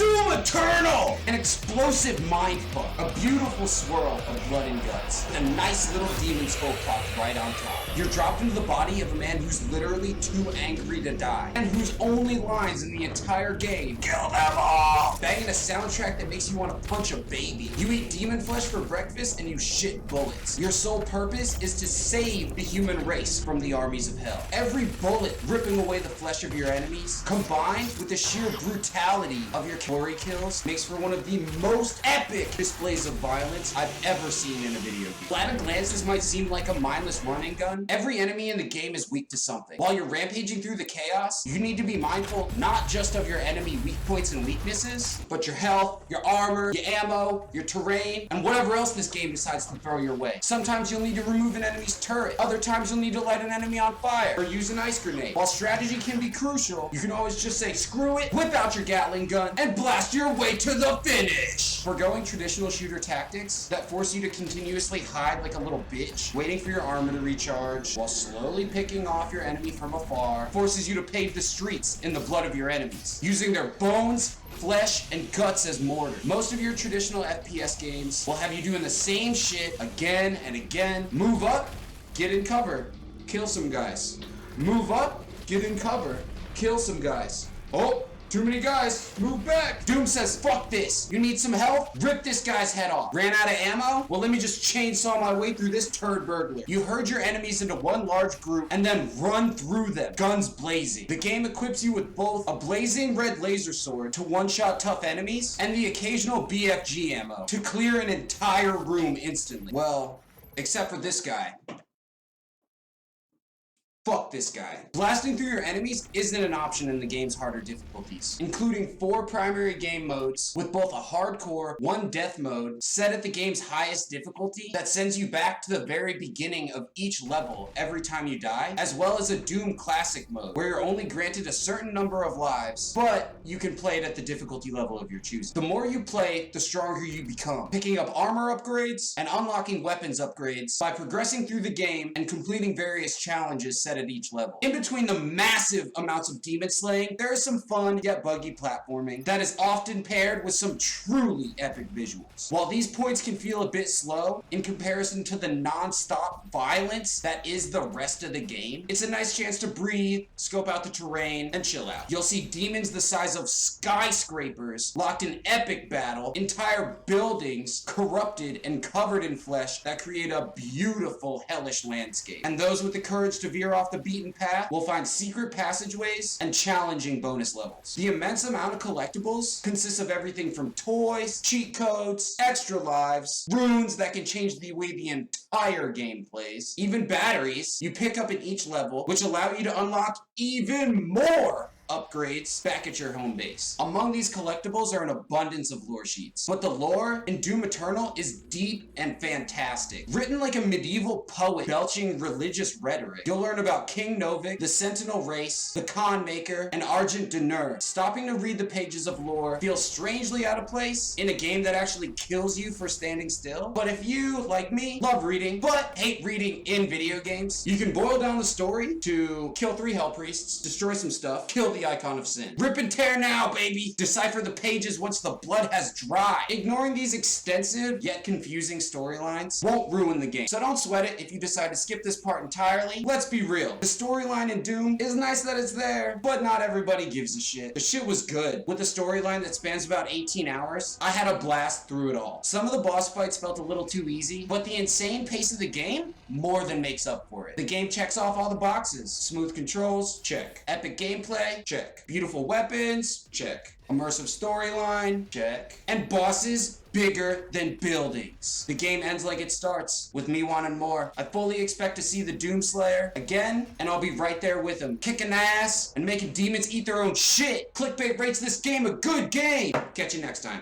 Doom Eternal! An explosive mindfuck, a beautiful swirl of blood and guts, with a nice little demon skull popped right on top. You're dropped into the body of a man who's literally too angry to die, and whose only lines in the entire game, kill them all! Banging a soundtrack that makes you want to punch a baby. You eat demon flesh for breakfast and you shit bullets. Your sole purpose is to save the human race from the armies of hell. Every bullet ripping away the flesh of your enemies, combined with the sheer brutality of your glory kills, makes for one of the most epic displays of violence I've ever seen in a video game. At a glance, this might seem like a mindless running gun. Every enemy in the game is weak to something. While you're rampaging through the chaos, you need to be mindful not just of your enemy weak points and weaknesses, but your health, your armor, your ammo, your terrain, and whatever else this game decides to throw your way. Sometimes you'll need to remove an enemy's turret. Other times you'll need to light an enemy on fire or use an ice grenade. While strategy can be crucial, you can always just say screw it, whip out your Gatling gun, and blast your way to the finish! Forgoing traditional shooter tactics that force you to continuously hide like a little bitch, waiting for your armor to recharge, while slowly picking off your enemy from afar, forces you to pave the streets in the blood of your enemies, using their bones, flesh, and guts as mortar. Most of your traditional FPS games will have you doing the same shit again and again. Move up, get in cover, kill some guys. Move up, get in cover, kill some guys. Oh, too many guys, move back. Doom says, fuck this. You need some help? Rip this guy's head off. Ran out of ammo? Well, let me just chainsaw my way through this turd burglar. You herd your enemies into one large group and then run through them, guns blazing. The game equips you with both a blazing red laser sword to one-shot tough enemies and the occasional BFG ammo to clear an entire room instantly. Well, except for this guy. Fuck this guy. Blasting through your enemies isn't an option in the game's harder difficulties, including 4 primary game modes with both a hardcore, 1 death mode set at the game's highest difficulty that sends you back to the very beginning of each level every time you die, as well as a Doom Classic mode where you're only granted a certain number of lives, but you can play it at the difficulty level of your choosing. The more you play, the stronger you become, picking up armor upgrades and unlocking weapons upgrades by progressing through the game and completing various challenges set at each level. In between the massive amounts of demon slaying, there is some fun yet buggy platforming that is often paired with some truly epic visuals. While these points can feel a bit slow in comparison to the non-stop violence that is the rest of the game, it's a nice chance to breathe, scope out the terrain, and chill out. You'll see demons the size of skyscrapers locked in epic battle, entire buildings corrupted and covered in flesh that create a beautiful hellish landscape. And those with the courage to veer off the beaten path will find secret passageways and challenging bonus levels. The immense amount of collectibles consists of everything from toys, cheat codes, extra lives, runes that can change the way the entire game plays, even batteries you pick up in each level, which allow you to unlock even more upgrades back at your home base. Among these collectibles are an abundance of lore sheets, but the lore in Doom Eternal is deep and fantastic. Written like a medieval poet belching religious rhetoric, you'll learn about King Novik, the Sentinel race, the Khan Maker, and Argent Danur. Stopping to read the pages of lore feels strangely out of place in a game that actually kills you for standing still. But if you, like me, love reading, but hate reading in video games, you can boil down the story to kill 3 hell priests, destroy some stuff, kill the icon of sin. Rip and tear now, baby! Decipher the pages once the blood has dried. Ignoring these extensive yet confusing storylines won't ruin the game, so don't sweat it if you decide to skip this part entirely. Let's be real. The storyline in Doom is nice that it's there, but not everybody gives a shit. The shit was good. With a storyline that spans about 18 hours, I had a blast through it all. Some of the boss fights felt a little too easy, but the insane pace of the game more than makes up for it. The game checks off all the boxes. Smooth controls, check. Epic gameplay, check. Beautiful weapons, check. Immersive storyline, check. And bosses bigger than buildings. The game ends like it starts, with me wanting more. I fully expect to see the Doomslayer again, and I'll be right there with him, kicking ass and making demons eat their own shit. Clickbait rates this game a good game. Catch you next time.